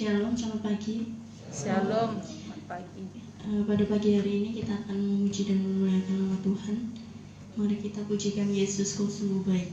Shalom, selamat pagi. Shalom, selamat pagi. Pada pagi hari ini kita akan memuji dan memuliakan nama Tuhan. Mari kita pujikan Yesus, Kau sungguh baik.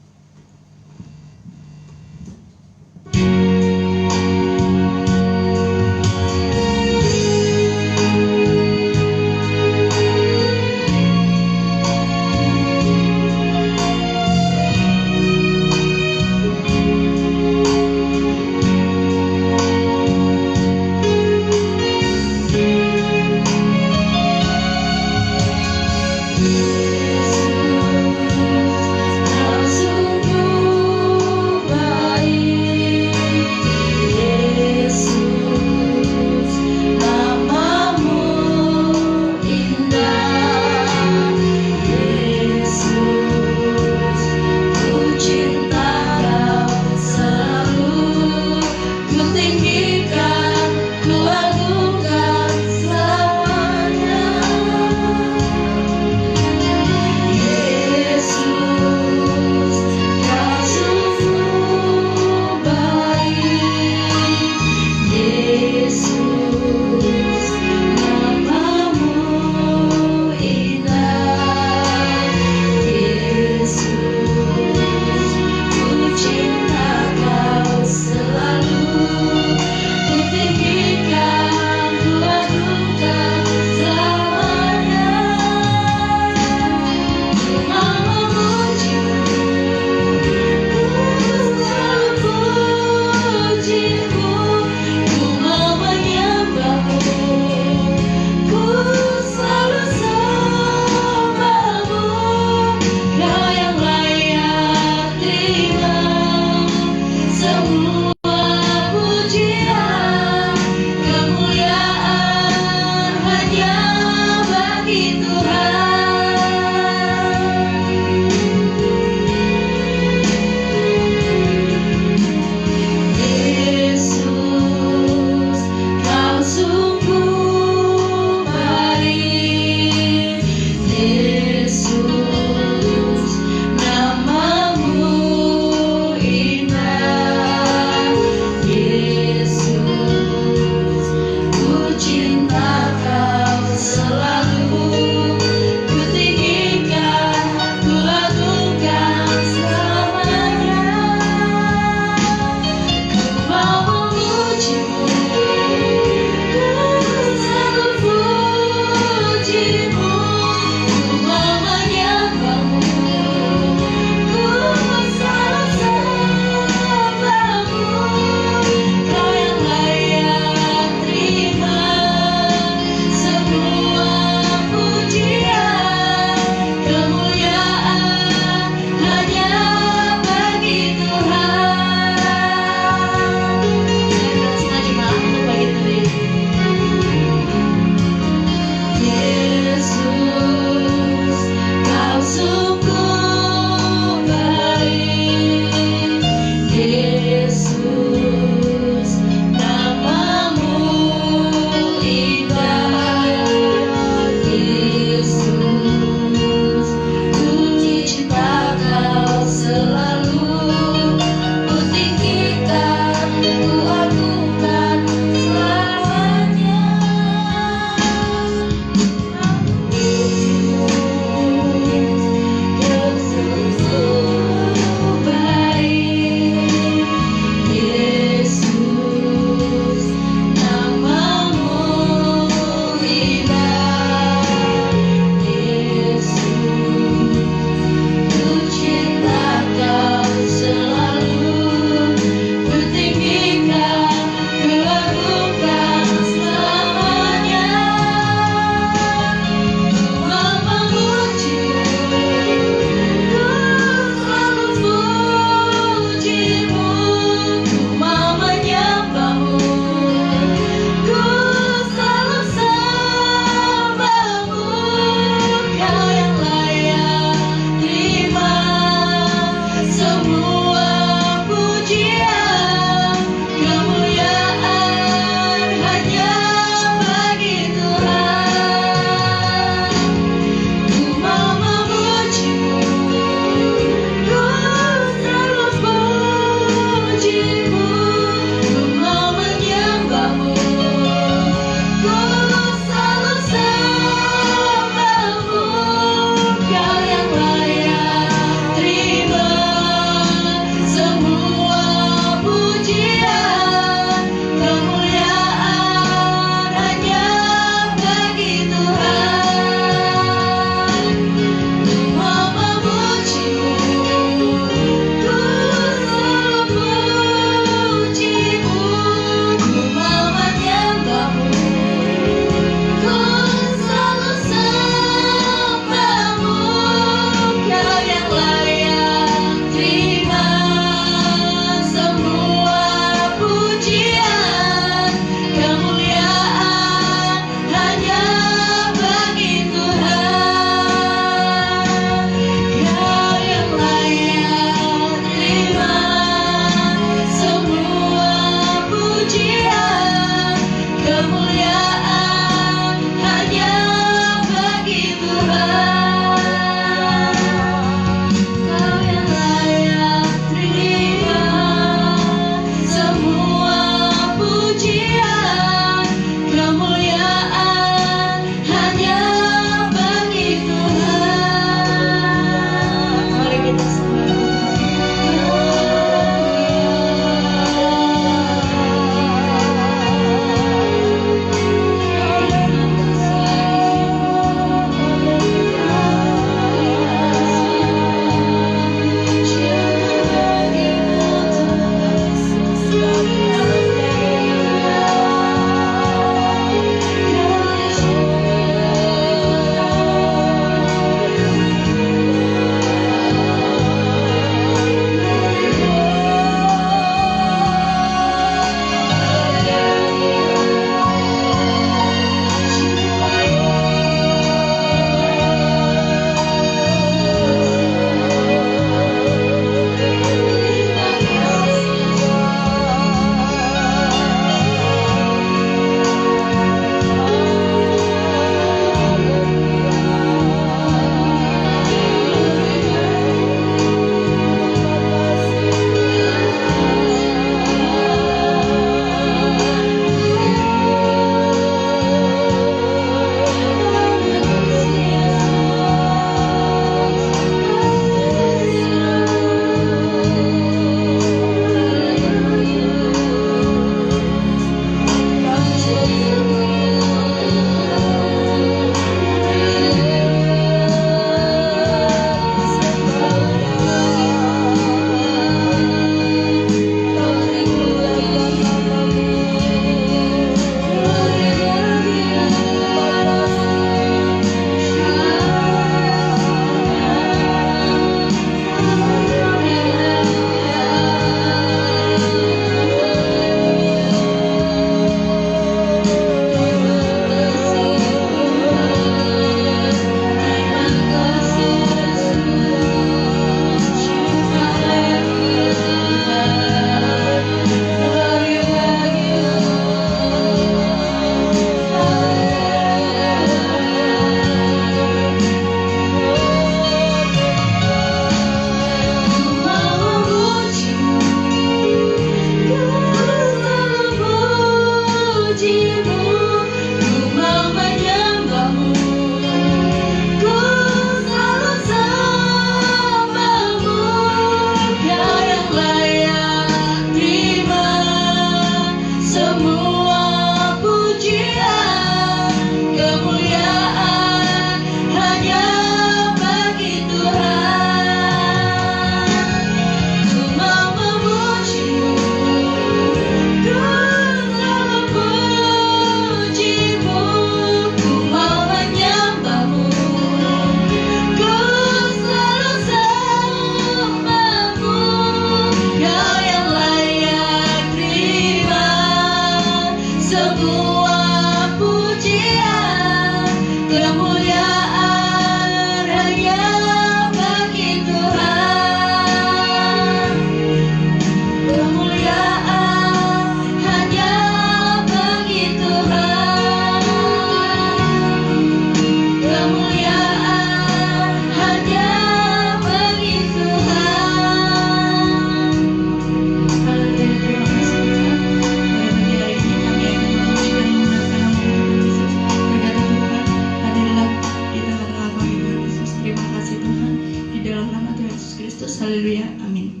Haleluya, amin.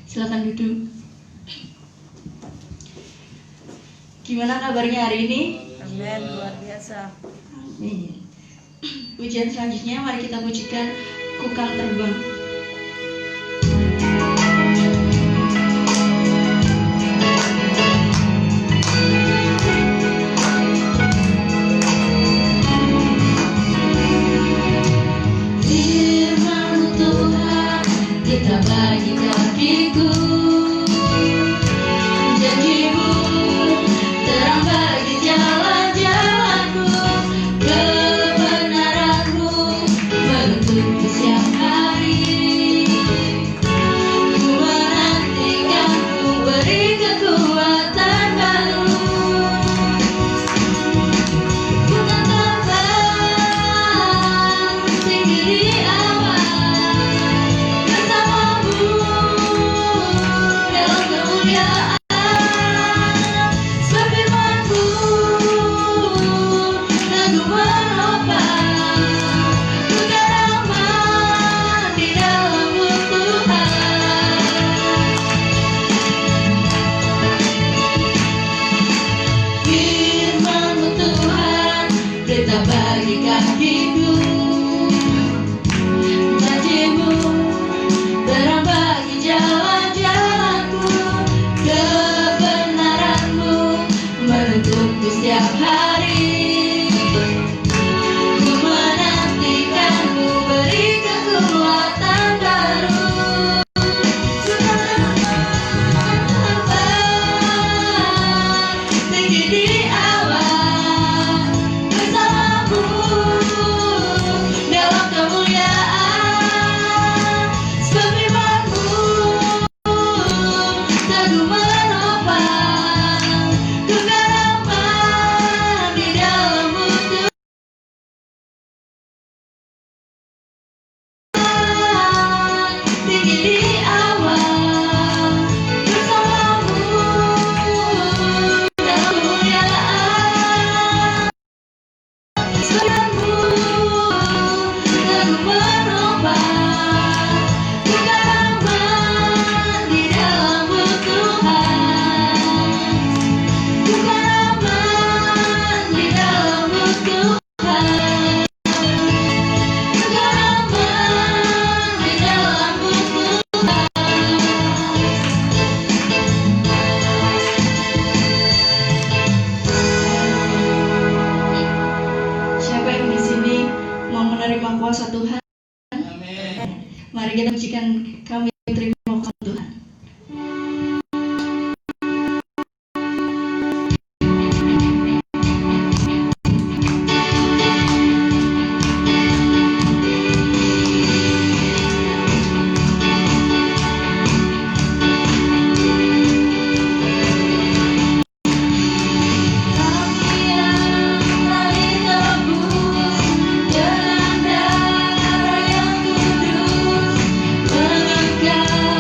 Silakan duduk. Gimana kabarnya hari ini? Amin, luar biasa. Amin. Pujian selanjutnya mari kita pujikan Kukang Terbang. Firman Tuhan kita bagi kakiku, janjimu terang bagi jalan-jalanku, kebenaranmu menuntunku siang hari. Ku menantikan, ku beri kekuatan baru. Ku tak terbang tinggi di awan, bersamamu dalam kemuliaan. Sebab firman-Mu lagu menopang, ku teraman di dalam-Mu Tuhan. Firman-Mu Tuhan, berita bagi kakiku, janjimu terang bagi jalan-jalanku, kebenaranmu menuntunku setiap hari. Ku menantikanmu beri kekuatan baru. Ku terbang tinggi di awan, bersamamu dalam kemuliaan. Sebab firman-Mu teguh menopang, ku teraman di dalam-Mu Tuhan. Tinggi di awan, bersamamu dalam kemuliaan. Firman-Mu teguh menopang, ku teraman di dalam-Mu Tuhan. Ku teraman di dalam-Mu Tuhan. Ku teraman di dalam-Mu Tuhan. Siapa yang di sini mau menerima kuasa Tuhan? Mari kita pujikan kami terima kuasa Tuhan. Kami yang tadi tebus dengan darah yang kudus, melangkah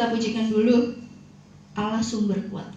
kita pujikan dulu Allah sumber kuat.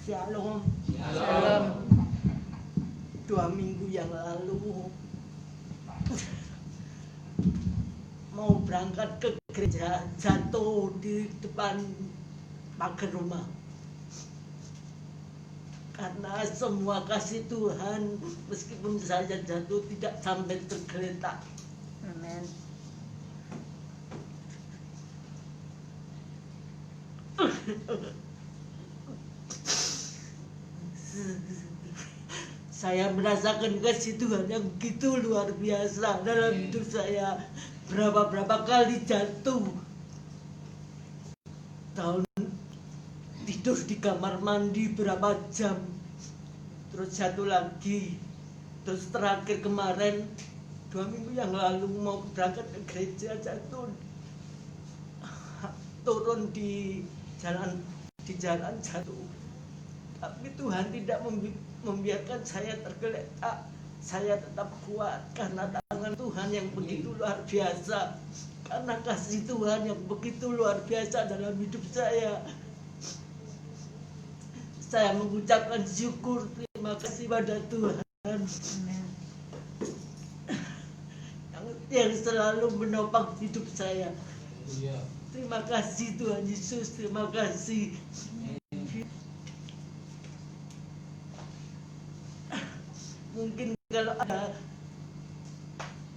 Shalom. Shalom. 2 minggu yang lalu mau berangkat ke gereja, jatuh di depan pagar rumah. Karena semua kasih Tuhan, meskipun saya jatuh tidak sampai tergeletak. Amin. Saya merasakan kasih Tuhan yang begitu luar biasa dalam hidup saya. Berapa kali jatuh, tahun tidur di kamar mandi berapa jam, terus jatuh lagi, terus terakhir kemarin 2 minggu yang lalu mau berangkat ke gereja, jatuh, turun di jalan jatuh. Tapi Tuhan tidak membiarkan saya tergeletak. Saya tetap kuat karena tangan Tuhan yang begitu luar biasa, karena kasih Tuhan yang begitu luar biasa dalam hidup saya. Saya mengucapkan syukur, terima kasih pada Tuhan. Amin. yang selalu menopang hidup saya. Terima kasih Tuhan Yesus, terima kasih. Mungkin kalau ada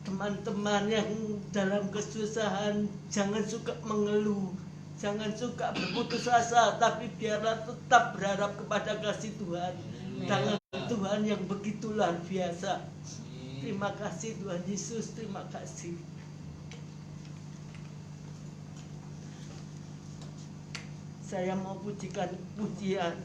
teman-teman yang dalam kesusahan, jangan suka mengeluh, jangan suka berputus asa, tapi biarlah tetap berharap kepada kasih Tuhan, tangan Tuhan yang begitu luar biasa. Terima kasih Tuhan Yesus, terima kasih. Saya mau pujikan pujian.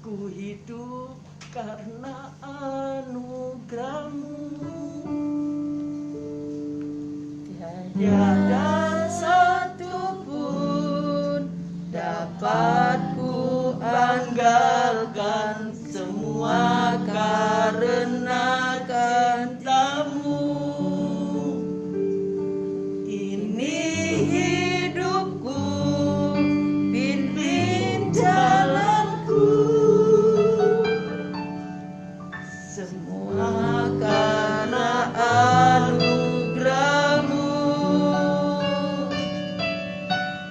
Ku hidup karena anugerah-Mu, Tiada satu pun dapat ku andalkan, semua karena cinta-Mu. Ini hidupku, pimpin jalanku, semua karena anugerah-Mu.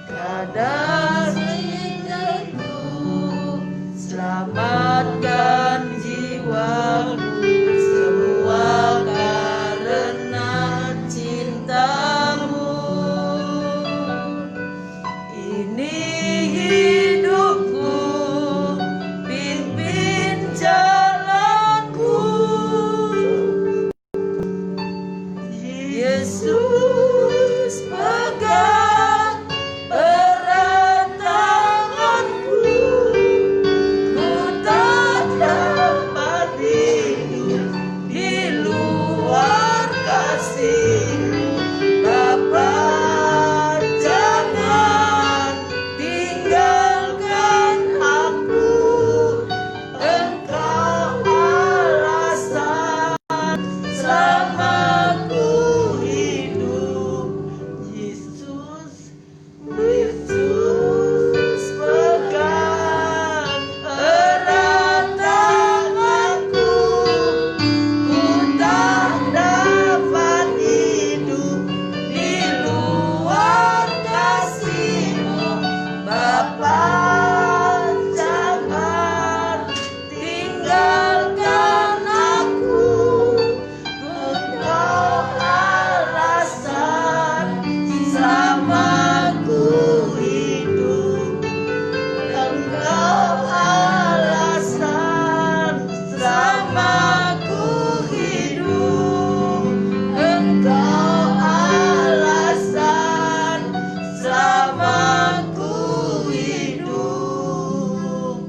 Kadang hidupku, selamatkan jiwaku, semua karena cinta-Mu. Ini hidupku, pimpin jalanku, Yesus pegang erat tanganku, ku tak dapat hidup di luar kasih-Mu. Bapa, jangan tinggalkan aku, Engkau alasan selama ku hidup. Yesus, Yesus pegang erat tanganku, ku tak dapat hidup di luar kasih-Mu. Bapa, jangan tinggalkan aku, Engkau alasan selama ku hidup. Engkau alasan selama ku hidup. Engkau alasan selama ku hidup.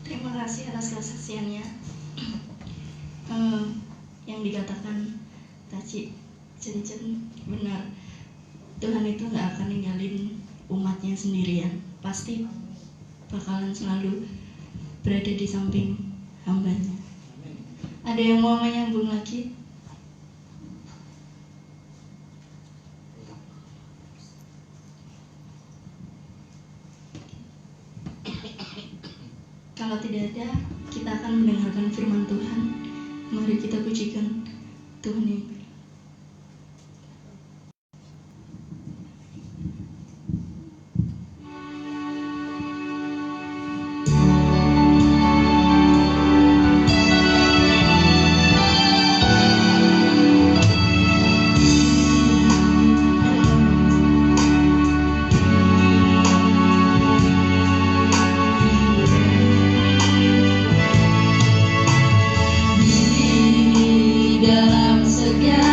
Terima kasih atas kesaksiannya. Yang dikatakan Taci Cencen benar. Tuhan itu nggak akan ninggalin umatnya sendirian. Pasti bakalan selalu berada di samping hambanya. Ada yang mau menyambung lagi? Kalau tidak ada, kita akan mendengarkan firman Tuhan. Mari kita pujikan Tuhan yang baik. Dalam segala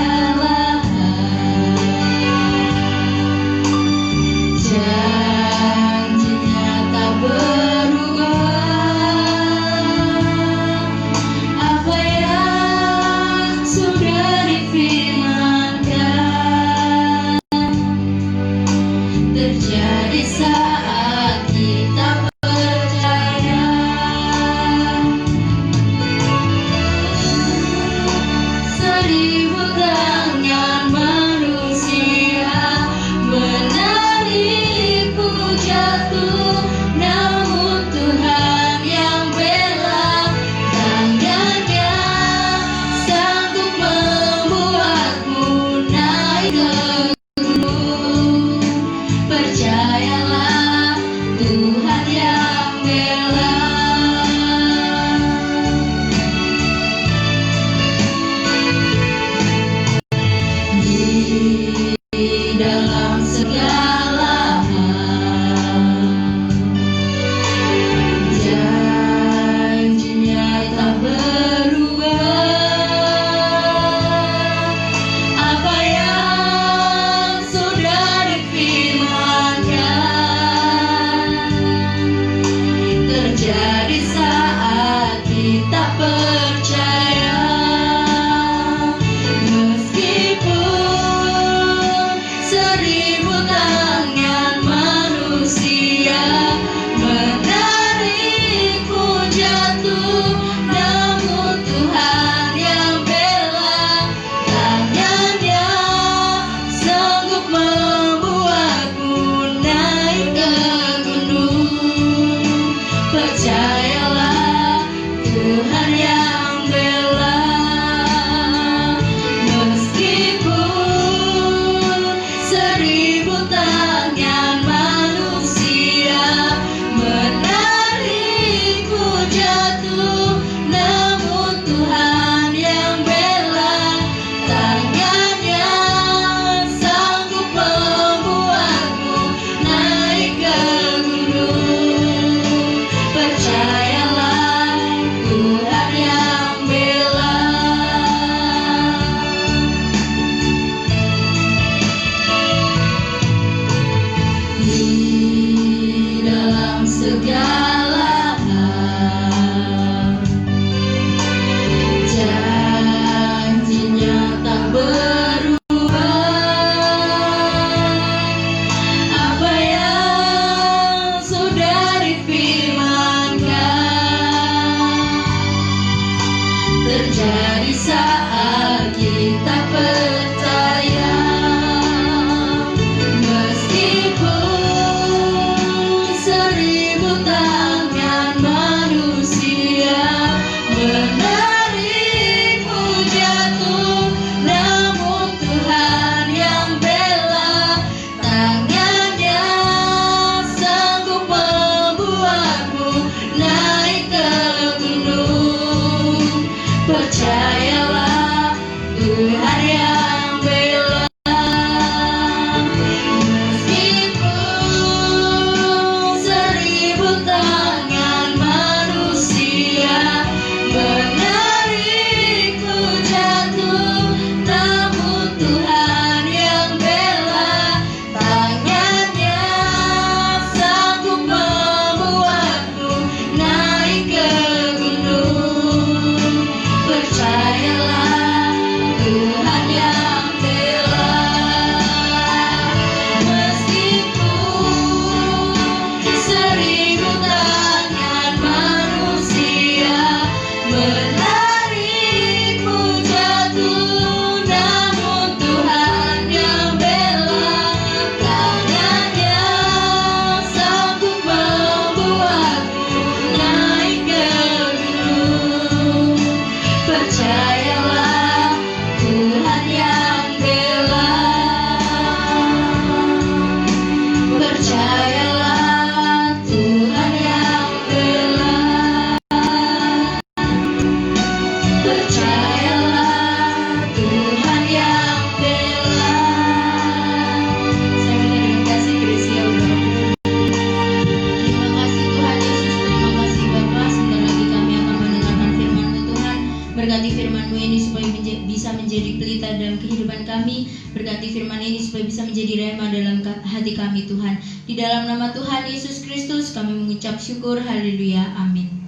sukacita dalam kehidupan kami. Berkati firman ini supaya bisa menjadi rema dalam hati kami Tuhan. Di dalam nama Tuhan Yesus Kristus kami mengucap syukur. Haleluya. Amin.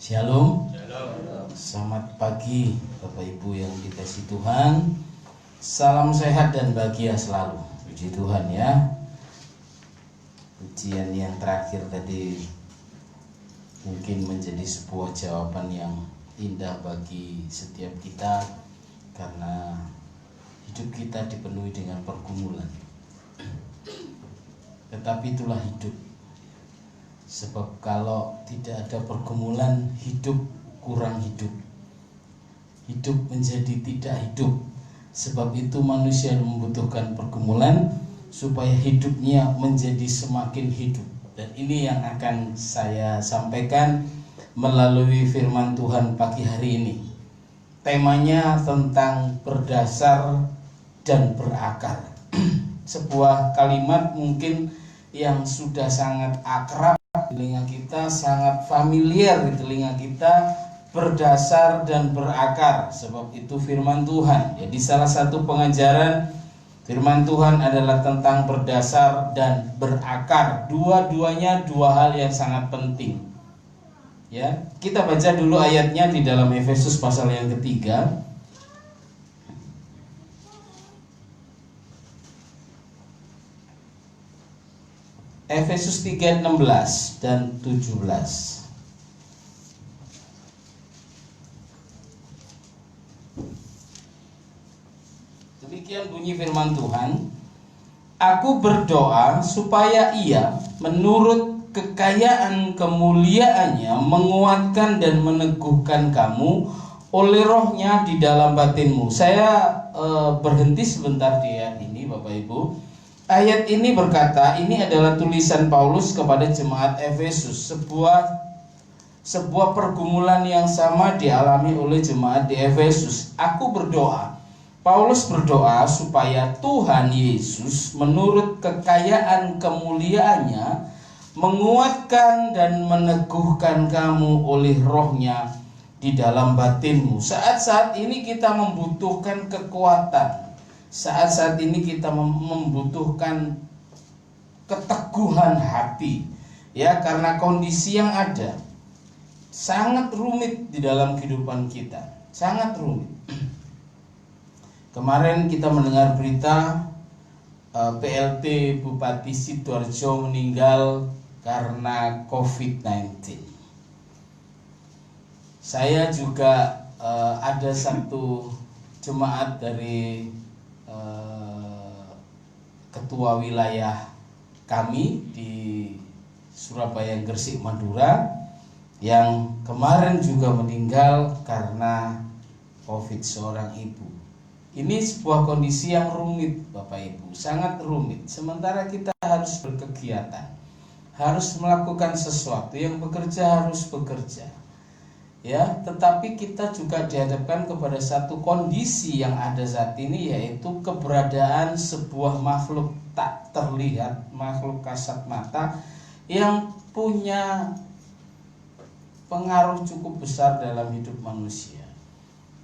Shalom. Selamat pagi Bapak Ibu yang dikasihi Tuhan. Salam sehat dan bahagia selalu. Puji Tuhan ya. Pujian yang terakhir tadi mungkin menjadi sebuah jawaban yang indah bagi setiap kita, karena hidup kita dipenuhi dengan pergumulan. Tetapi itulah hidup. Sebab kalau tidak ada pergumulan, hidup kurang hidup. Hidup menjadi tidak hidup. Sebab itu manusia membutuhkan pergumulan supaya hidupnya menjadi semakin hidup. Dan ini yang akan saya sampaikan melalui firman Tuhan pagi hari ini. Temanya tentang berdasar dan berakar. Sebuah kalimat mungkin yang sudah sangat akrab di telinga kita, sangat familiar di telinga kita, berdasar dan berakar. Sebab itu firman Tuhan. Jadi salah satu pengajaran firman Tuhan adalah tentang berdasar dan berakar. Dua-duanya dua hal yang sangat penting. Ya, kita baca dulu ayatnya di dalam Efesus pasal yang ketiga. Efesus 3:16 dan 17. Demikian bunyi firman Tuhan. Aku berdoa supaya Ia menurut kekayaan kemuliaannya menguatkan dan meneguhkan kamu oleh rohnya di dalam batinmu. Saya berhenti sebentar di ayat ini Bapak Ibu. Ayat ini berkata, ini adalah tulisan Paulus kepada jemaat Efesus. Sebuah pergumulan yang sama dialami oleh jemaat di Efesus. Aku berdoa, Paulus berdoa supaya Tuhan Yesus menurut kekayaan kemuliaannya menguatkan dan meneguhkan kamu oleh rohnya di dalam batinmu. Saat-saat ini kita membutuhkan kekuatan. Saat-saat ini kita membutuhkan keteguhan hati, ya, karena kondisi yang ada sangat rumit di dalam kehidupan kita, sangat rumit. Kemarin kita mendengar berita PLT Bupati Sidoarjo meninggal karena COVID-19. Saya juga ada satu jemaat dari ketua wilayah kami di Surabaya, Gresik, Madura yang kemarin juga meninggal karena COVID, seorang ibu. Ini sebuah kondisi yang rumit Bapak Ibu, sangat rumit. Sementara kita harus berkegiatan, harus melakukan sesuatu, yang bekerja harus bekerja. Ya, tetapi kita juga dihadapkan kepada satu kondisi yang ada saat ini, yaitu keberadaan sebuah makhluk tak terlihat, makhluk kasat mata yang punya pengaruh cukup besar dalam hidup manusia,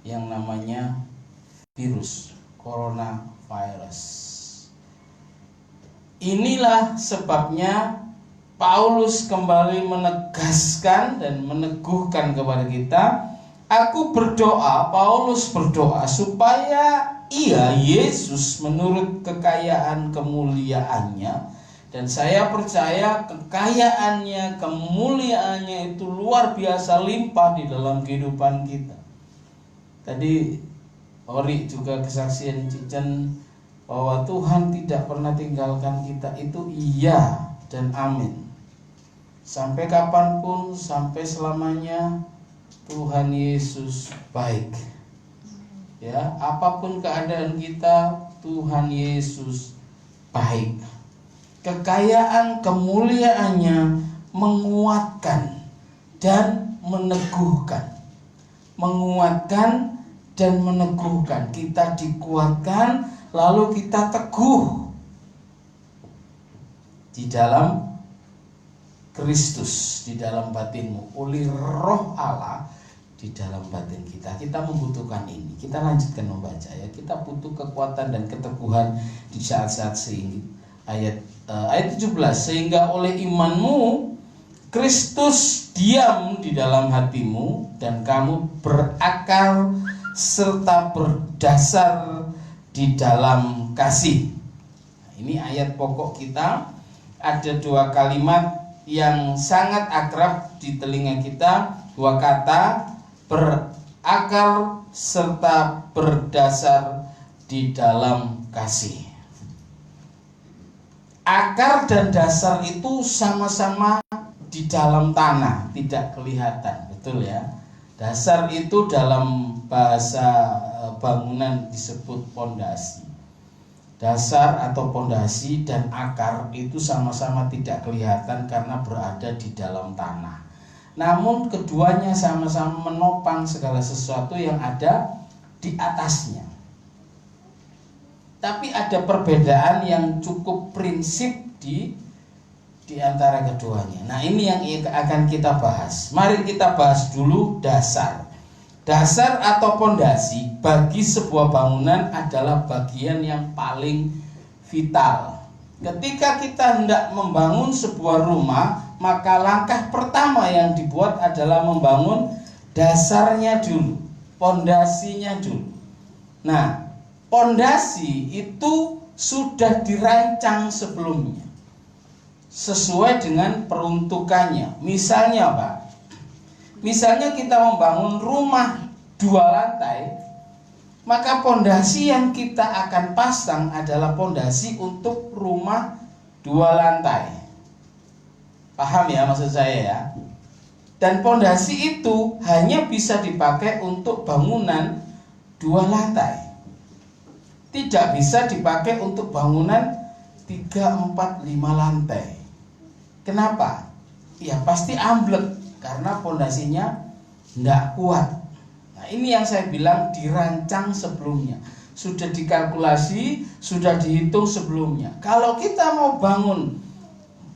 yang namanya virus coronavirus. Inilah sebabnya Paulus kembali menegaskan dan meneguhkan kepada kita. Aku berdoa, Paulus berdoa supaya Ia, Yesus, menurut kekayaan kemuliaannya, dan saya percaya kekayaannya, kemuliaannya itu luar biasa limpah di dalam kehidupan kita. Tadi Ori juga kesaksian Cincin bahwa Tuhan tidak pernah tinggalkan kita, itu iya dan amin. Sampai kapanpun, sampai selamanya Tuhan Yesus baik. Ya, apapun keadaan kita, Tuhan Yesus baik. Kekayaan kemuliaannya menguatkan dan meneguhkan. Menguatkan dan meneguhkan. Kita dikuatkan, lalu kita teguh di dalam Kristus, di dalam batinmu, oleh Roh Allah di dalam batin kita. Kita membutuhkan ini. Kita lanjutkan membaca ya. Kita butuh kekuatan dan keteguhan di saat-saat ini. Ayat 17, sehingga oleh imanmu Kristus diam di dalam hatimu dan kamu berakar serta berdasar di dalam kasih. Nah, ini ayat pokok kita. Ada dua kalimat yang sangat akrab di telinga kita, dua kata, berakar serta berdasar di dalam kasih. Akar dan dasar itu sama-sama di dalam tanah, tidak kelihatan, betul ya. Dasar itu dalam bahasa bangunan disebut pondasi. Dasar atau pondasi dan akar itu sama-sama tidak kelihatan karena berada di dalam tanah. Namun keduanya sama-sama menopang segala sesuatu yang ada di atasnya. Tapi ada perbedaan yang cukup prinsip di antara keduanya. Nah, ini yang akan kita bahas. Mari kita bahas dulu dasar. Dasar atau pondasi bagi sebuah bangunan adalah bagian yang paling vital. Ketika kita hendak membangun sebuah rumah, maka langkah pertama yang dibuat adalah membangun dasarnya dulu, pondasinya dulu. Nah, pondasi itu sudah dirancang sebelumnya sesuai dengan peruntukannya. Misalnya Pak, misalnya kita membangun rumah 2 lantai, maka pondasi yang kita akan pasang adalah pondasi untuk rumah 2 lantai. Paham ya maksud saya ya? Dan pondasi itu hanya bisa dipakai untuk bangunan 2 lantai. Tidak bisa dipakai untuk bangunan 3, 4, 5 lantai. Kenapa? Ya pasti amblek karena pondasinya tidak kuat. Nah, ini yang saya bilang dirancang sebelumnya. Sudah dikalkulasi, sudah dihitung sebelumnya. Kalau kita mau bangun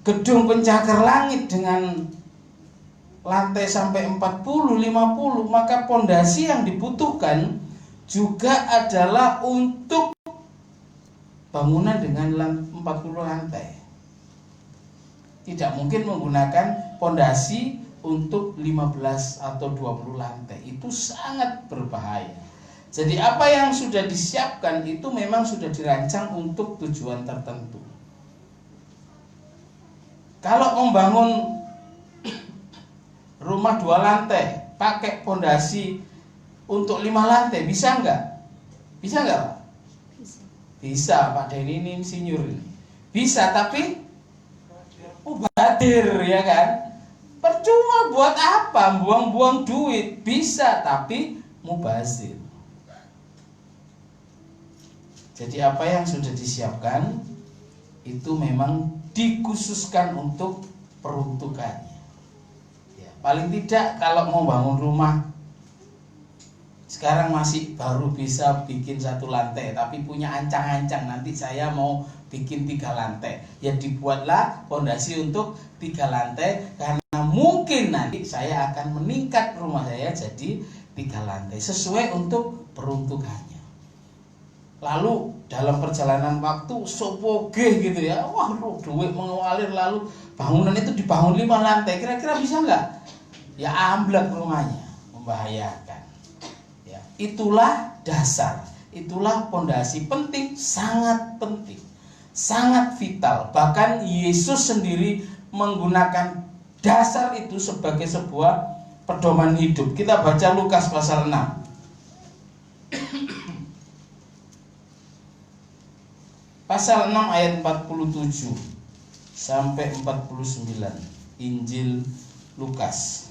gedung pencakar langit dengan lantai sampai 40, 50, maka pondasi yang dibutuhkan juga adalah untuk bangunan dengan 40 lantai. Tidak mungkin menggunakan pondasi untuk 15 atau 20 lantai. Itu sangat berbahaya. Jadi apa yang sudah disiapkan itu memang sudah dirancang untuk tujuan tertentu. Kalau membangun rumah 2 lantai pakai pondasi untuk 5 lantai, bisa enggak? Bisa enggak Pak? Bisa Pak Denny ini insinyur ini. Bisa, tapi mubadir ya kan? Percuma, buat apa? Buang-buang duit. Bisa, tapi mubazir. Jadi apa yang sudah disiapkan itu memang dikhususkan untuk peruntukannya. Ya, paling tidak kalau mau bangun rumah sekarang masih baru bisa bikin 1 lantai, tapi punya ancang-ancang nanti saya mau bikin 3 lantai. Ya dibuatlah pondasi untuk 3 lantai karena mungkin nanti saya akan meningkat rumah saya jadi 3 lantai sesuai untuk peruntukannya. Lalu dalam perjalanan waktu sopoge gitu ya, wah duit mengalir, lalu bangunan itu dibangun 5 lantai, kira-kira bisa nggak? Ya amblek rumahnya, membahayakan. Itulah dasar, itulah pondasi penting, sangat penting, sangat vital. Bahkan Yesus sendiri menggunakan dasar itu sebagai sebuah pedoman hidup. Kita baca Lukas pasal 6. Pasal 6 ayat 47 sampai 49. Injil Lukas.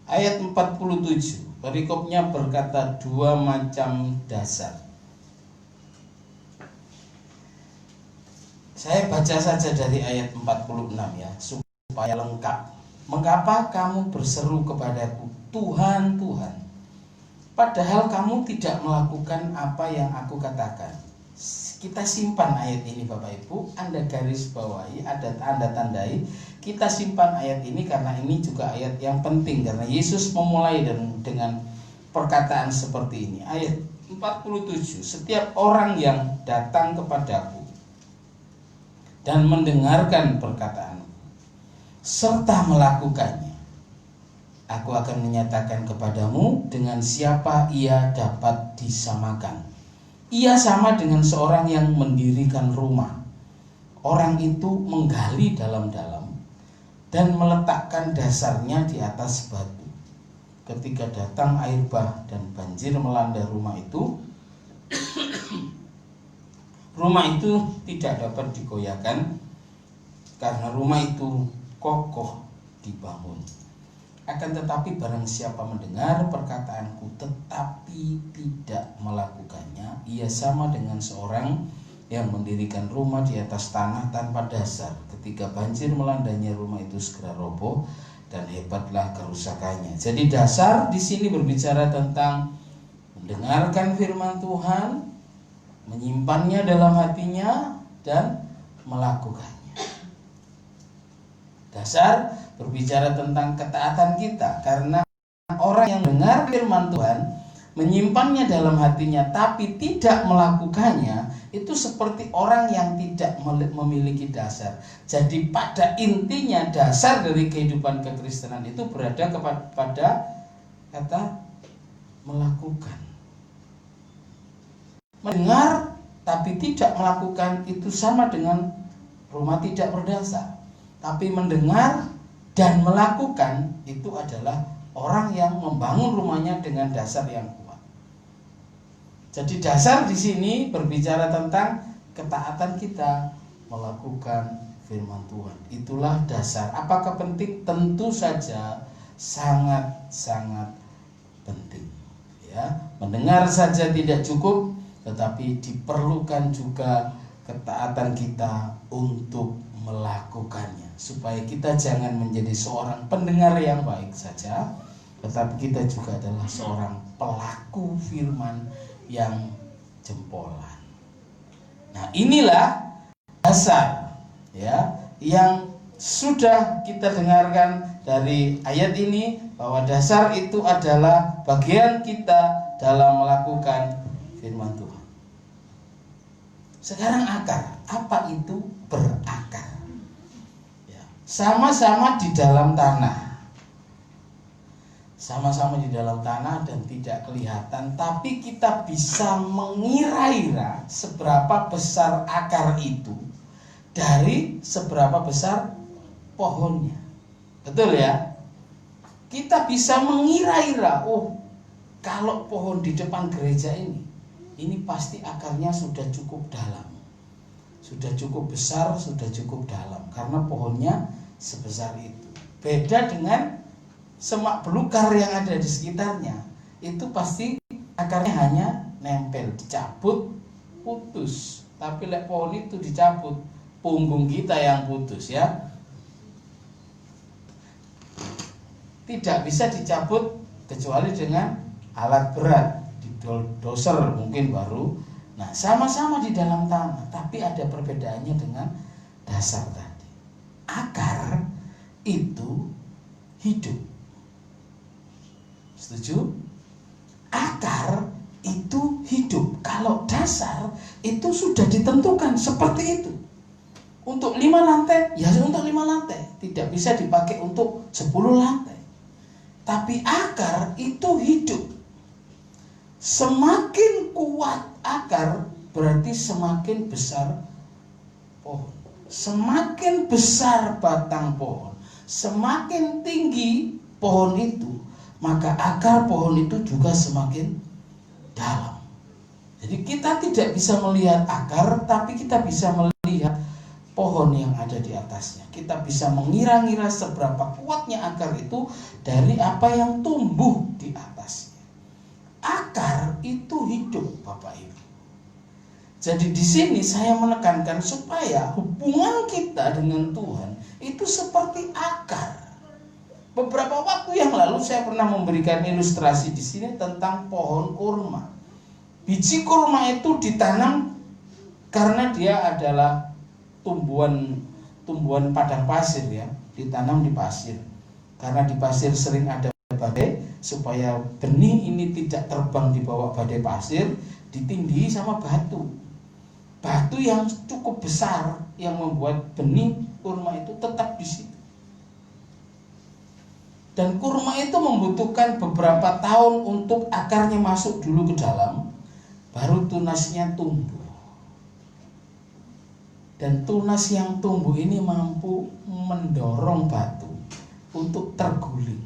ayat 47. Perikopnya berkata 2 macam dasar. Saya baca saja dari ayat 46 ya, supaya lengkap. Mengapa kamu berseru kepadaku, Tuhan, Tuhan, padahal kamu tidak melakukan apa yang aku katakan? Kita simpan ayat ini Bapak Ibu, Anda garis bawahi, Anda tandai. Kita simpan ayat ini karena ini juga ayat yang penting, karena Yesus memulai dengan perkataan seperti ini. Ayat 47, setiap orang yang datang kepadaku dan mendengarkan perkataanku serta melakukannya, aku akan menyatakan kepadamu dengan siapa ia dapat disamakan. Ia sama dengan seorang yang mendirikan rumah. Orang itu menggali dalam-dalam dan meletakkan dasarnya di atas batu. Ketika datang air bah dan banjir melanda rumah itu, rumah itu tidak dapat digoyahkan karena rumah itu kokoh dibangun. Akan tetapi barang siapa mendengar perkataanku tetapi tidak melakukannya, ia sama dengan seorang yang mendirikan rumah di atas tanah tanpa dasar. Ketika banjir melandanya, rumah itu segera roboh dan hebatlah kerusakannya. Jadi dasar di sini berbicara tentang mendengarkan firman Tuhan, menyimpannya dalam hatinya, dan melakukannya. Dasar berbicara tentang ketaatan kita, karena orang yang dengar firman Tuhan, menyimpannya dalam hatinya tapi tidak melakukannya, itu seperti orang yang tidak memiliki dasar. Jadi pada intinya dasar dari kehidupan kekristenan itu berada pada kata melakukan. Mendengar tapi tidak melakukan itu sama dengan rumah tidak berdasar. Tapi mendengar dan melakukan itu adalah orang yang membangun rumahnya dengan dasar yang kuat. Jadi dasar di sini berbicara tentang ketaatan kita melakukan firman Tuhan. Itulah dasar. Apakah penting? Tentu saja sangat-sangat penting. Ya, mendengar saja tidak cukup, tetapi diperlukan juga ketaatan kita untuk melakukannya, supaya kita jangan menjadi seorang pendengar yang baik saja, tetapi kita juga adalah seorang pelaku firman yang jempolan. Nah, inilah dasar ya yang sudah kita dengarkan dari ayat ini, bahwa dasar itu adalah bagian kita dalam melakukan firman Tuhan. Sekarang akar, apa itu berakar? Sama-sama di dalam tanah, sama-sama di dalam tanah dan tidak kelihatan, tapi kita bisa mengira-ira seberapa besar akar itu dari seberapa besar pohonnya. Betul ya? Kita bisa mengira-ira, oh, kalau pohon di depan gereja ini pasti akarnya sudah cukup dalam, sudah cukup besar, sudah cukup dalam, karena pohonnya sebesar itu. Beda dengan semak belukar yang ada di sekitarnya, itu pasti akarnya hanya nempel, dicabut, putus. Tapi lek pohon itu dicabut, punggung kita yang putus ya. Tidak bisa dicabut kecuali dengan alat berat, doser mungkin baru. Nah, sama-sama di dalam tanah, tapi ada perbedaannya dengan dasar tadi. Akar itu hidup. Setuju? Akar itu hidup. Kalau dasar itu sudah ditentukan seperti itu. Untuk 5 lantai, ya untuk 5 lantai. Tidak bisa dipakai untuk 10 lantai. Tapi akar itu hidup. Semakin kuat akar, berarti semakin besar pohon. Semakin besar batang pohon, semakin tinggi pohon itu, maka akar pohon itu juga semakin dalam. Jadi kita tidak bisa melihat akar, tapi kita bisa melihat pohon yang ada di atasnya. Kita bisa mengira-ngira seberapa kuatnya akar itu dari apa yang tumbuh di atasnya. Akar itu hidup, Bapak Ibu. Jadi di sini saya menekankan supaya hubungan kita dengan Tuhan itu seperti akar. Beberapa waktu yang lalu saya pernah memberikan ilustrasi di sini tentang pohon kurma. Biji kurma itu ditanam karena dia adalah tumbuhan padang pasir ya, ditanam di pasir. Karena di pasir sering ada badai, supaya benih ini tidak terbang di bawah badai pasir, ditindih sama batu. Batu yang cukup besar yang membuat benih kurma itu tetap di situ. Dan kurma itu membutuhkan beberapa tahun untuk akarnya masuk dulu ke dalam, baru tunasnya tumbuh. Dan tunas yang tumbuh ini mampu mendorong batu untuk terguling.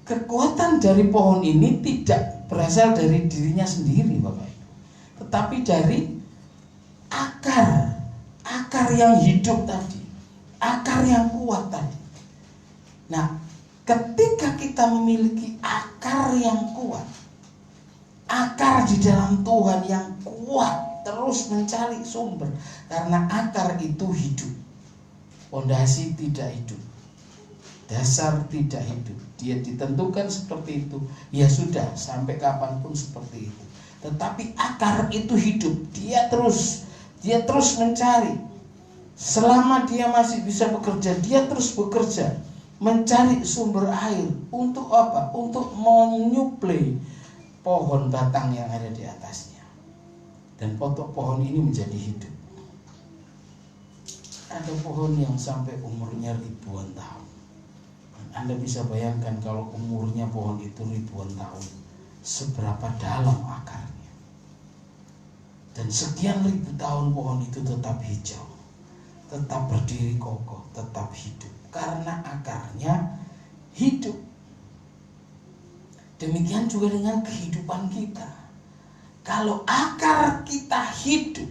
Kekuatan dari pohon ini tidak berasal dari dirinya sendiri, Bapak Ibu, tetapi dari akar yang hidup tadi. Akar yang kuat tadi. Nah, ketika kita memiliki akar yang kuat, akar di dalam Tuhan yang kuat, terus mencari sumber, karena akar itu hidup. Pondasi tidak hidup, dasar tidak hidup. Dia ditentukan seperti itu, ya sudah, sampai kapanpun seperti itu. Tetapi akar itu hidup, dia terus mencari. Selama dia masih bisa bekerja, dia terus bekerja, mencari sumber air. Untuk apa? Untuk menyuplai pohon batang yang ada di atasnya. Dan pokok pohon ini menjadi hidup. Ada pohon yang sampai umurnya ribuan tahun. Anda bisa bayangkan kalau umurnya pohon itu ribuan tahun, seberapa dalam akarnya. Dan sekian ribu tahun pohon itu tetap hijau, tetap berdiri kokoh, tetap hidup, karena akarnya hidup. Demikian juga dengan kehidupan kita. Kalau akar kita hidup,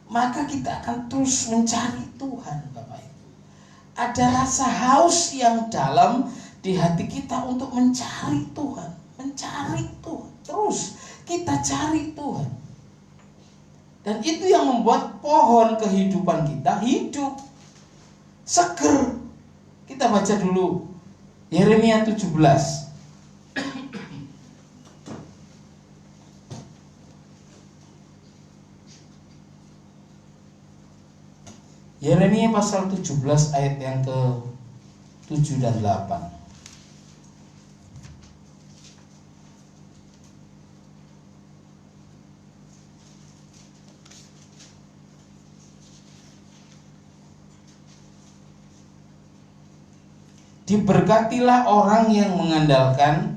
maka kita akan terus mencari Tuhan, Bapak Ibu. Ada rasa haus yang dalam di hati kita untuk mencari Tuhan, terus kita cari Tuhan. Dan itu yang membuat pohon kehidupan kita hidup, seger. Kita baca dulu Yeremia 17. Yeremia pasal 17 ayat yang ke-7 dan 8. Diberkatilah orang yang mengandalkan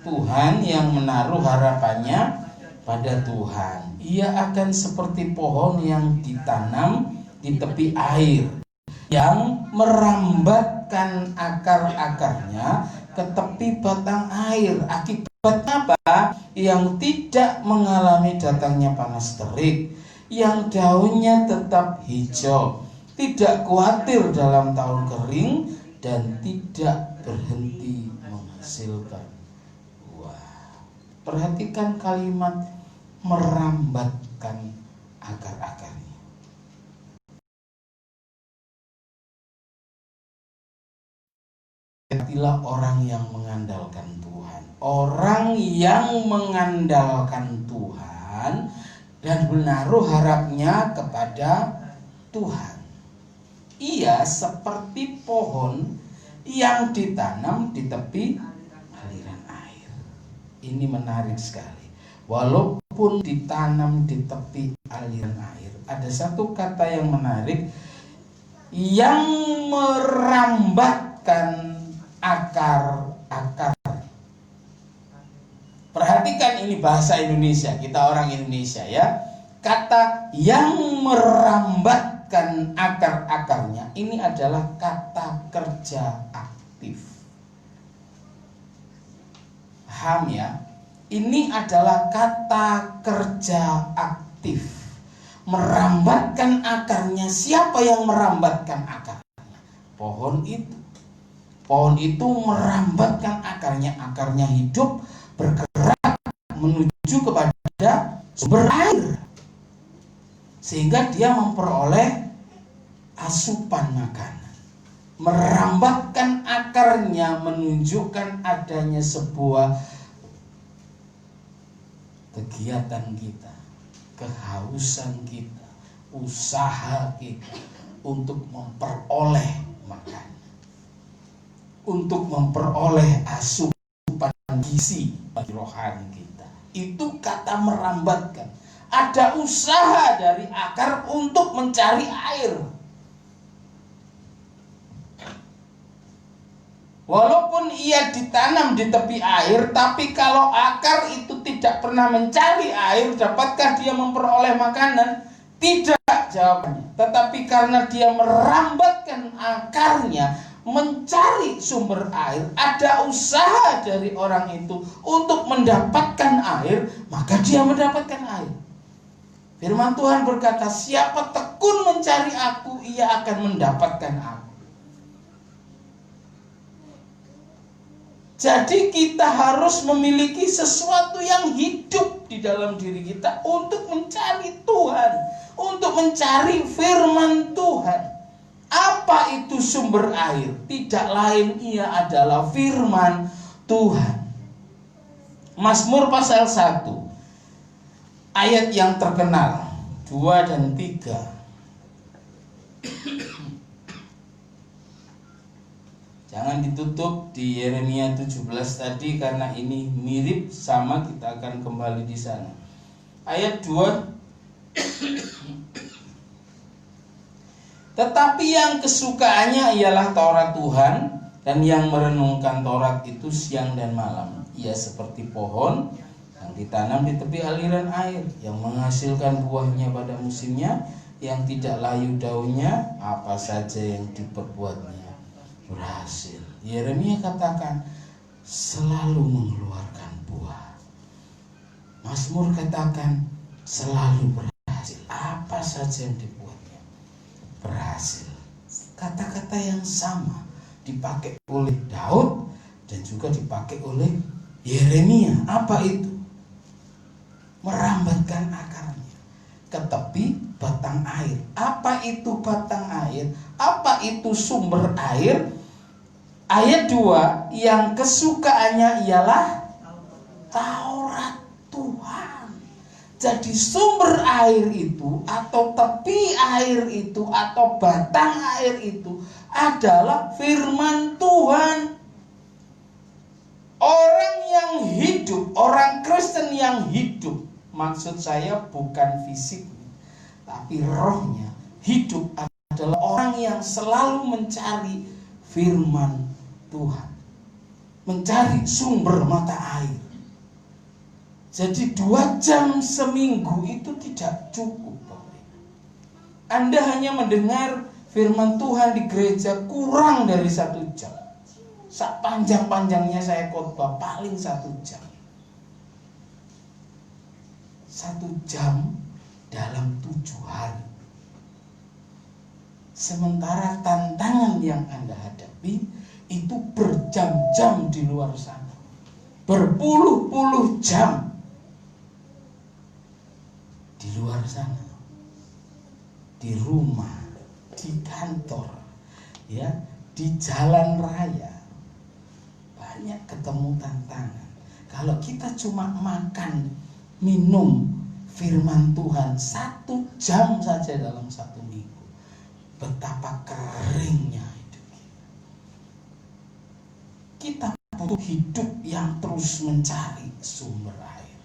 Tuhan, yang menaruh harapannya pada Tuhan. Ia akan seperti pohon yang ditanam di tepi air, yang merambatkan akar-akarnya ke tepi batang air. Akibatnya apa? Yang tidak mengalami datangnya panas terik, yang daunnya tetap hijau, tidak khawatir dalam tahun kering, dan tidak berhenti menghasilkan. Wah, perhatikan kalimat merambatkan akar-akarnya. Itulah orang yang mengandalkan Tuhan. Orang yang mengandalkan Tuhan dan menaruh harapnya kepada Tuhan. Ia seperti pohon yang ditanam di tepi aliran air. Ini menarik sekali. Walaupun ditanam di tepi aliran air, ada satu kata yang menarik, yang merambatkan akar-akar. Perhatikan, ini bahasa Indonesia, kita orang Indonesia ya. Kata yang merambat akar-akarnya ini adalah kata kerja aktif. Paham ya? Ini adalah kata kerja aktif. merambatkan akarnya. Siapa yang merambatkan akarnya? Pohon itu. Pohon itu merambatkan akarnya. Akarnya hidup, bergerak menuju kepada sumber air, sehingga dia memperoleh asupan makanan. Merambatkan akarnya menunjukkan adanya sebuah kegiatan kita, kehausan kita, usaha kita untuk memperoleh makanan, untuk memperoleh asupan gizi bagi rohani kita. Itu kata merambatkan. Ada usaha dari akar untuk mencari air. Walaupun ia ditanam di tepi air, tapi kalau akar itu tidak pernah mencari air, dapatkah dia memperoleh makanan? Tidak jawabannya. Tetapi karena dia merambatkan akarnya mencari sumber air, ada usaha dari orang itu untuk mendapatkan air, maka dia mendapatkan air. Firman Tuhan berkata, siapa tekun mencari aku, ia akan mendapatkan aku. Jadi kita harus memiliki sesuatu yang hidup di dalam diri kita untuk mencari Tuhan, untuk mencari firman Tuhan. Apa itu sumber air? Tidak lain ia adalah firman Tuhan. Mazmur pasal 1, ayat yang terkenal 2 dan 3. Jangan ditutup di Yeremia 17 tadi, karena ini mirip sama, kita akan kembali di sana. Ayat 2. Tetapi yang kesukaannya ialah Taurat Tuhan, dan yang merenungkan Taurat itu siang dan malam. Ia seperti pohon yang ditanam di tepi aliran air, yang menghasilkan buahnya pada musimnya, yang tidak layu daunnya, apa saja yang diperbuatnya berhasil. Yeremia katakan selalu mengeluarkan buah. Mazmur katakan selalu berhasil. Apa saja yang dibuatnya berhasil. Kata-kata yang sama dipakai oleh Daud dan juga dipakai oleh Yeremia. Apa itu? Merambatkan akarnya ke tepi batang air. Apa itu batang air? Apa itu sumber air? Ayat 2, yang kesukaannya ialah Taurat Tuhan. Jadi sumber air itu, atau tepi air itu, atau batang air itu adalah firman Tuhan. Orang yang hidup, orang Kristen yang hidup, maksud saya bukan fisik, tapi rohnya hidup, adalah orang yang selalu mencari firman Tuhan, mencari sumber mata air. Jadi 2 jam seminggu itu tidak cukup. Anda hanya mendengar firman Tuhan di gereja kurang dari 1 jam. Sepanjang-panjangnya saya khotbah paling 1 jam. 1 jam dalam 7 hari. Sementara tantangan yang Anda hadapi itu berjam-jam di luar sana, berpuluh-puluh jam di luar sana, di rumah, di kantor, ya, di jalan raya, banyak ketemu tantangan. Kalau kita cuma makan, minum firman Tuhan 1 jam saja dalam 1 minggu, betapa keringnya. Kita butuh hidup yang terus mencari sumber air.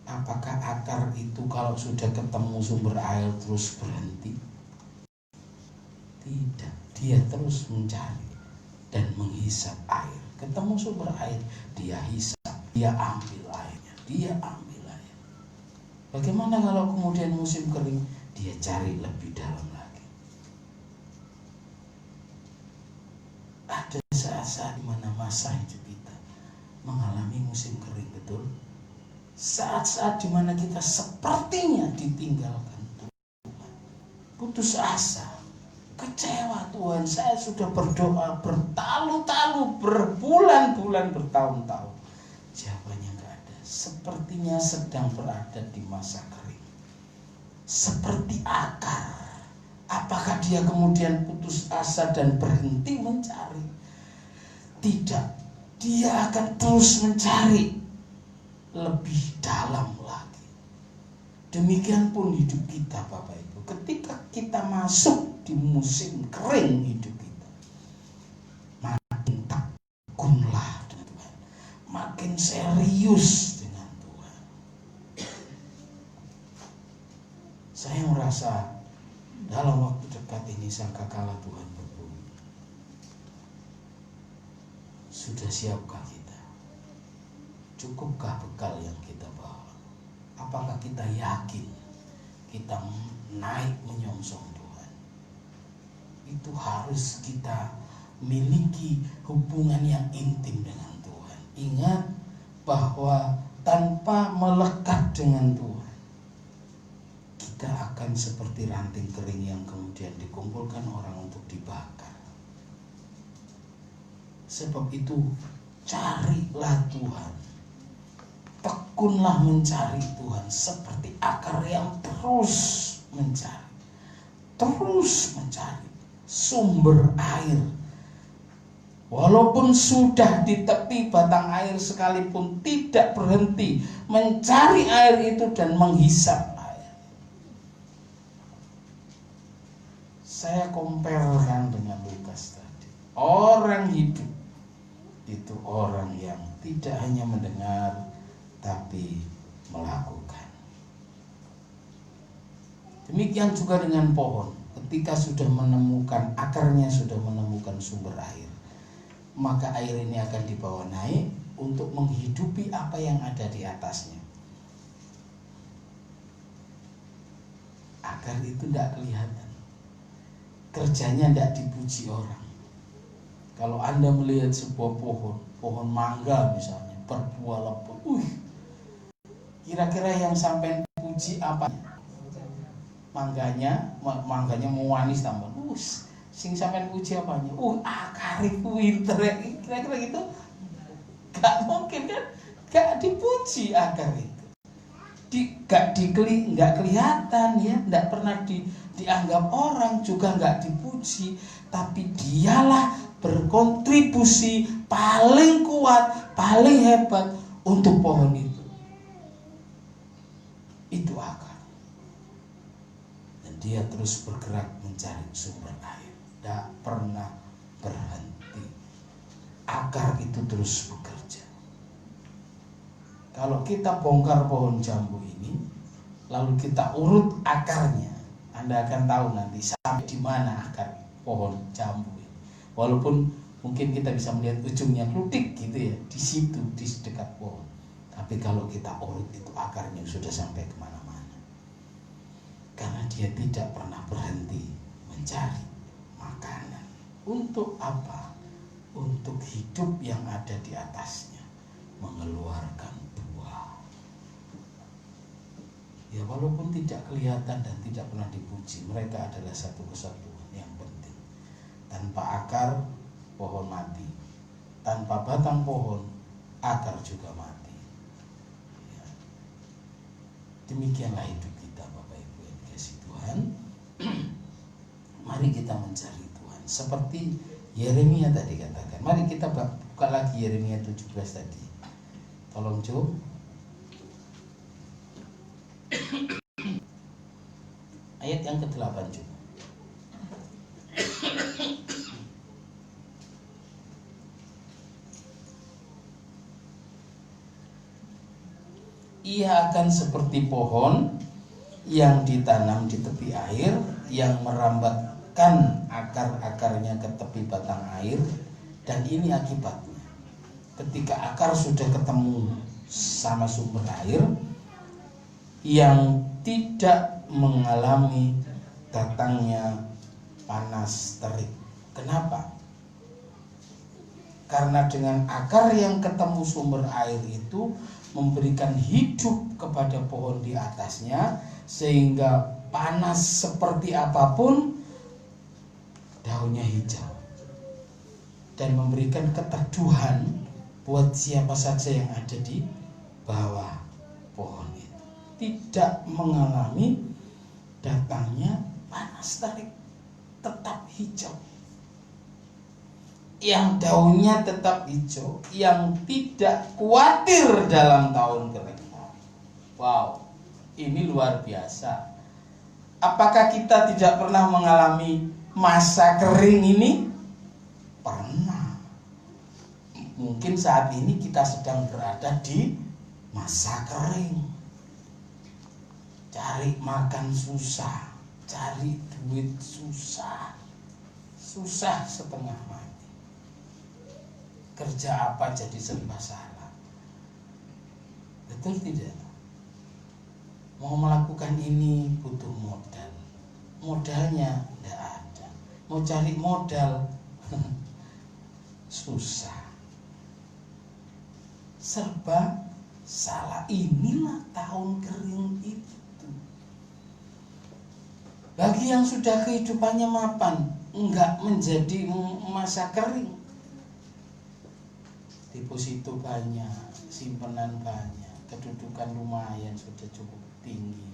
Apakah akar itu kalau sudah ketemu sumber air terus berhenti? Tidak, dia terus mencari dan menghisap air. Ketemu sumber air, dia hisap, dia ambil airnya, dia ambil air. Bagaimana kalau kemudian musim kering, dia cari lebih dalam lagi. Ada saat-saat di mana masa hidup kita mengalami musim kering, betul? Saat-saat dimana kita sepertinya ditinggalkan Tuhan, putus asa, kecewa. Tuhan, saya sudah berdoa bertalu-talu, berbulan-bulan, bertahun-tahun, jawabannya nggak ada. Sepertinya sedang berada di masa kering, seperti akar. Apakah dia kemudian putus asa dan berhenti mencari? Tidak, dia akan terus mencari lebih dalam lagi. Demikian pun hidup kita, Bapak Ibu. Ketika kita masuk di musim kering hidup kita, makin tekunlah dengan Tuhan, makin serius dengan Tuhan. Saya merasa dalam waktu dekat ini sangkakala Tuhan berbunyi. Sudah siapkah kita? Cukupkah bekal yang kita bawa? Apakah kita yakin kita naik menyongsong Tuhan? Itu harus kita miliki hubungan yang intim dengan Tuhan. Ingat bahwa tanpa melekat dengan Tuhan, kita akan seperti ranting kering yang kemudian dikumpulkan orang untuk dibakar. Sebab itu, carilah Tuhan, tekunlah mencari Tuhan seperti akar yang terus mencari sumber air. Walaupun sudah di tepi batang air sekalipun, tidak berhenti mencari air itu dan menghisap. Saya comparekan dengan Lukas tadi. Orang hidup itu orang yang tidak hanya mendengar tapi melakukan. Demikian juga dengan pohon. Ketika sudah menemukan akarnya, sudah menemukan sumber air, maka air ini akan dibawa naik untuk menghidupi apa yang ada di atasnya. Akar itu tidak kelihatan, kerjanya tidak dipuji orang. Kalau Anda melihat sebuah pohon mangga misalnya, berbuah lebat, kira-kira yang sampai puji apa? Mangganya mau manis tambah. Sing sampai puji apanya? Akar itu winter, kira-kira gitu. Gak mungkin kan? Gak dipuji akar itu. Nggak kelihatan ya, nggak pernah dianggap orang, juga nggak dipuji, tapi dialah berkontribusi paling kuat, paling hebat untuk pohon itu. Itu akar. Dan dia terus bergerak mencari sumber air, tidak pernah berhenti. Akar itu terus bekerja. Kalau kita bongkar pohon jambu ini, lalu kita urut akarnya, Anda akan tahu nanti sampai di mana akar pohon jambu ini. Walaupun mungkin kita bisa melihat ujungnya klutik gitu ya, di situ, di dekat pohon. Tapi kalau kita urut itu akarnya sudah sampai kemana-mana. Karena dia tidak pernah berhenti mencari makanan. Untuk apa? Untuk hidup yang ada di atasnya, mengeluarkan buah. Ya walaupun tidak kelihatan dan tidak pernah dipuji, mereka adalah satu kesatuan yang penting. Tanpa akar, pohon mati. Tanpa batang pohon, akar juga mati. Ya. Demikianlah hidup kita, Bapak Ibu yang dikasihi Tuhan. Mari kita mencari Tuhan. Seperti Yeremia tadi katakan. Mari kita buka lagi Yeremia 17 tadi. Tolong Jo. Ayat yang ke-8 Jo. Ia akan seperti pohon yang ditanam di tepi air, yang merambatkan akar-akarnya ke tepi batang air. Dan ini akibatnya, ketika akar sudah ketemu sama sumber air, yang tidak mengalami datangnya panas terik. Kenapa? Karena dengan akar yang ketemu sumber air itu memberikan hidup kepada pohon di atasnya, sehingga panas seperti apapun daunnya hijau, dan memberikan keteduhan buat siapa saja yang ada di bawah pohon itu. Tidak mengalami datangnya panas terik, tetap hijau. Yang daunnya tetap hijau, yang tidak khawatir dalam tahun kering. Wow, ini luar biasa. Apakah kita tidak pernah mengalami masa kering ini? Pernah. Mungkin saat ini kita sedang berada di masa kering. Cari makan susah, cari duit susah, susah setengah mati. Kerja apa jadi serba salah. Betul tidak? Mau melakukan ini butuh modal. Modalnya tidak ada. Mau cari modal susah. Serba salah. Inilah tahun kering itu. Bagi yang sudah kehidupannya mapan, enggak menjadi masa kering. Deposito banyak, simpanan banyak, kedudukan lumayan sudah cukup tinggi,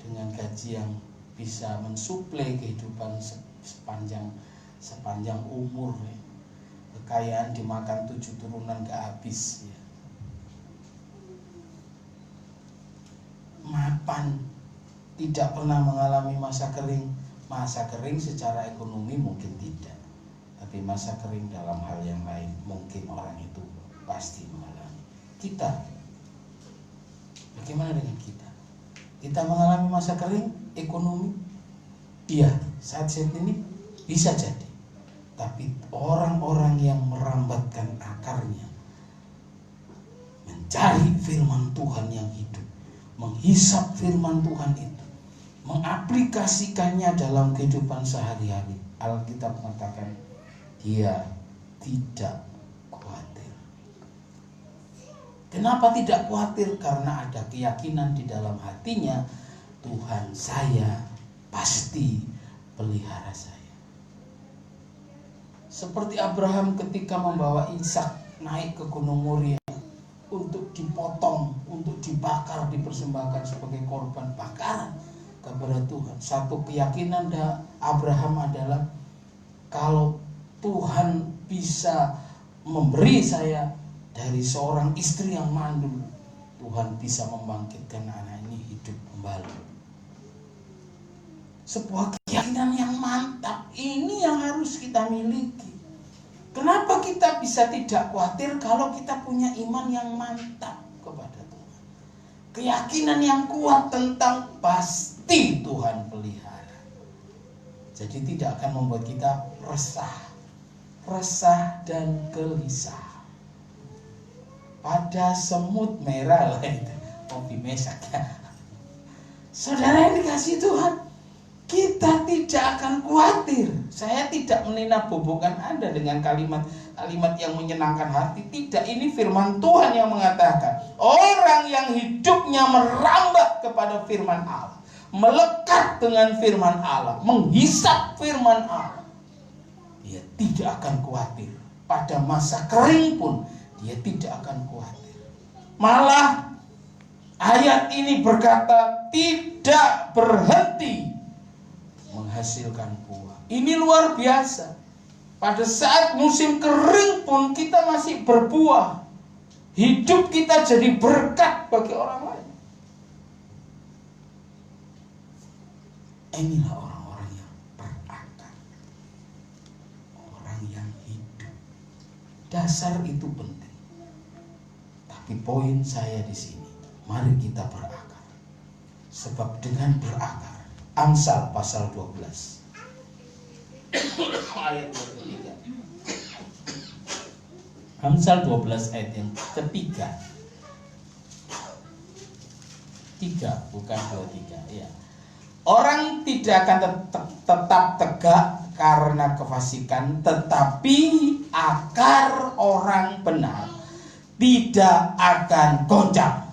dengan gaji yang bisa mensuplai kehidupan sepanjang umur. Kekayaan dimakan 7 turunan gak habis ya. Mapan, tidak pernah mengalami masa kering. Masa kering secara ekonomi mungkin tidak, tapi masa kering dalam hal yang lain mungkin orang itu pasti mengalami. Kita, bagaimana dengan kita? Kita mengalami masa kering ekonomi? Iya, saat ini bisa jadi. Tapi orang-orang yang merambatkan akarnya, mencari firman Tuhan yang hidup, menghisap firman Tuhan itu, mengaplikasikannya dalam kehidupan sehari-hari, Alkitab mengatakan dia tidak khawatir. Kenapa tidak khawatir? Karena ada keyakinan di dalam hatinya, Tuhan saya pasti pelihara saya. Seperti Abraham ketika membawa Ishak naik ke Gunung Moria untuk dipotong, untuk dibakar, dipersembahkan sebagai korban bakaran kepada Tuhan. Satu keyakinan Abraham adalah, kalau Tuhan bisa memberi saya dari seorang istri yang mandul, Tuhan bisa membangkitkan anak ini hidup kembali. Sebuah keyakinan yang mantap, ini yang harus kita miliki. Kenapa kita bisa tidak khawatir kalau kita punya iman yang mantap kepada Tuhan? Keyakinan yang kuat tentang pasti Tuhan pelihara. Jadi tidak akan membuat kita resah dan gelisah. Pada semut merah lah itu, kopi mesak. Saudara yang dikasihi Tuhan, kita tidak akan khawatir. Saya tidak meninabobokan Anda dengan kalimat-kalimat yang menyenangkan hati. Tidak, ini firman Tuhan yang mengatakan, orang yang hidupnya merambat kepada firman Allah, melekat dengan firman Allah, menghisap firman Allah, dia tidak akan khawatir. Pada masa kering pun dia tidak akan khawatir. Malah ayat ini berkata tidak berhenti menghasilkan buah. Ini luar biasa. Pada saat musim kering pun kita masih berbuah. Hidup kita jadi berkat bagi orang lain. Inilah orang-orang yang berakar, orang yang hidup. Dasar itu penting. Tapi poin saya di sini, mari kita berakar. Sebab dengan berakar, Amsal pasal 12 ayat yang ketiga. Amsal 12 ayat yang ketiga. 3 bukan 23 ya. Orang tidak akan tetap tegak karena kefasikan, tetapi akar orang benar tidak akan goncang.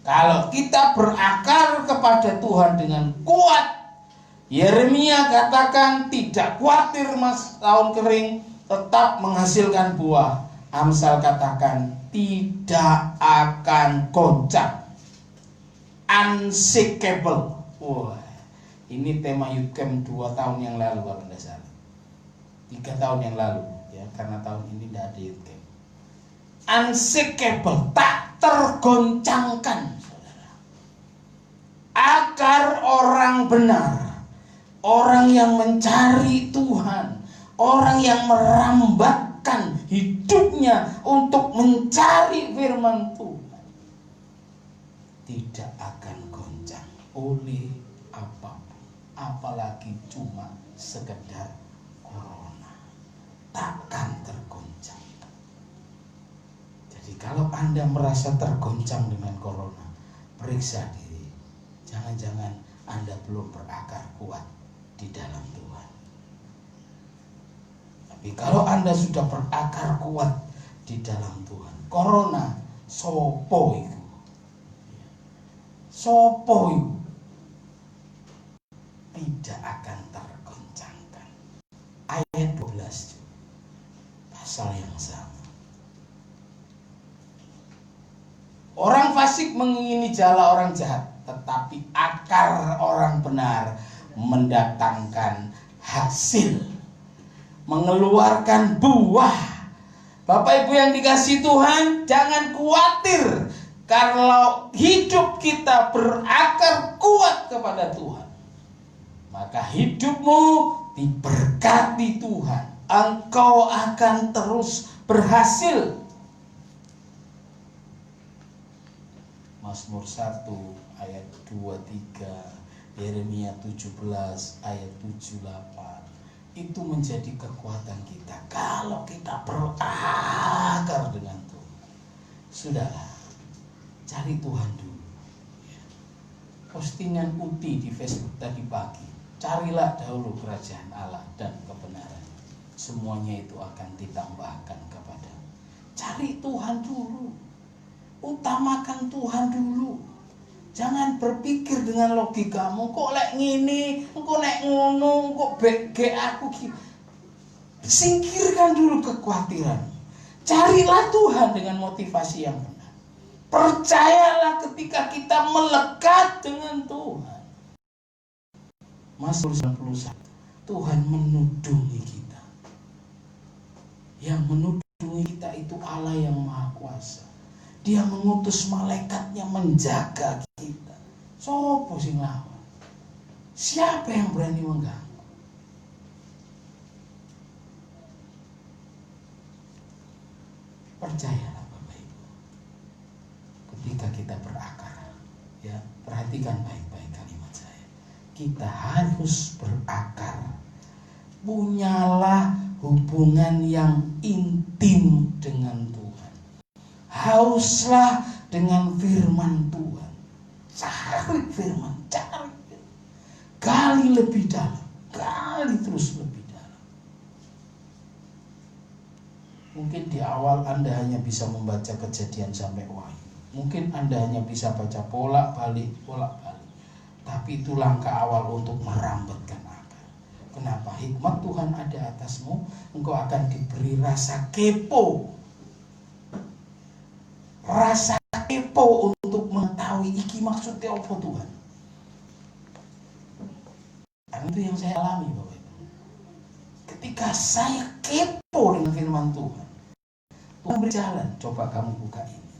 Kalau kita berakar kepada Tuhan dengan kuat, Yeremia katakan tidak khawatir tahun kering, tetap menghasilkan buah. Amsal katakan tidak akan goncang, unshakable. Wah, ini tema Youth Camp 2 tahun yang lalu kalau tidak salah, 3 tahun yang lalu ya, karena tahun ini tidak ada Youth Camp. Unshakable, tak tergoncangkan, saudara. Akar orang benar, orang yang mencari Tuhan, orang yang merambatkan hidupnya untuk mencari firman Tuhan, tidak akan goncang oleh apapun, apalagi cuma sekedar corona, takkan tergoncang. Jadi kalau Anda merasa tergoncang dengan corona, periksa diri, jangan-jangan Anda belum berakar kuat di dalam Tuhan. Tapi kalau Anda sudah berakar kuat di dalam Tuhan, corona sopo itu, tidak akan tergoncangkan. Ayat 12 pasal yang sama. Orang fasik mengingini jala orang jahat, tetapi akar orang benar mendatangkan hasil, mengeluarkan buah. Bapak Ibu yang dikasihi Tuhan, jangan khawatir kalau hidup kita berakar kuat kepada Tuhan, maka hidupmu diberkati Tuhan. Engkau akan terus berhasil. Mazmur 1 ayat 23, Yeremia 17 ayat 78. Itu menjadi kekuatan kita kalau kita berakar dengan Tuhan. Sudahlah, cari Tuhan dulu. Postingan Uti di Facebook tadi pagi, carilah dahulu kerajaan Allah dan kebenaran, semuanya itu akan ditambahkan kepada. Cari Tuhan dulu, utamakan Tuhan dulu. Jangan berpikir dengan logikamu, kok lek ngini, kok lek ngono, kok bege aku gitu. Singkirkan dulu kekhawatiran. Carilah Tuhan dengan motivasi yang benar. Percayalah ketika kita melekat dengan Tuhan. Mazmur 91, Tuhan menudungi kita. Yang menudungi kita itu Allah yang Maha Kuasa. Dia mengutus malaikatnya menjaga kita. Sopo sing lawan? Siapa yang berani mengganggu? Percayalah Bapak Ibu, ketika kita berakar, ya, perhatikan baik-baik kalimat saya. Kita harus berakar. Punyalah hubungan yang intim dengan Tuhan. Hauslah dengan firman Tuhan. Cari firman, cari firman. Gali lebih dalam, gali terus lebih dalam. Mungkin di awal Anda hanya bisa membaca Kejadian sampai Wahyu. Mungkin Anda hanya bisa baca bolak-balik. Tapi itu langkah awal untuk merambatkan akal. Kenapa? Hikmat Tuhan ada atasmu. Engkau akan diberi rasa kepo. Rasa kepo untuk mengetahui iki maksudnya apa Tuhan. Dan itu yang saya alami Bapak Ibu. Ketika saya kepo dengan firman Tuhan, Tuhan berjalan. Coba kamu buka ini.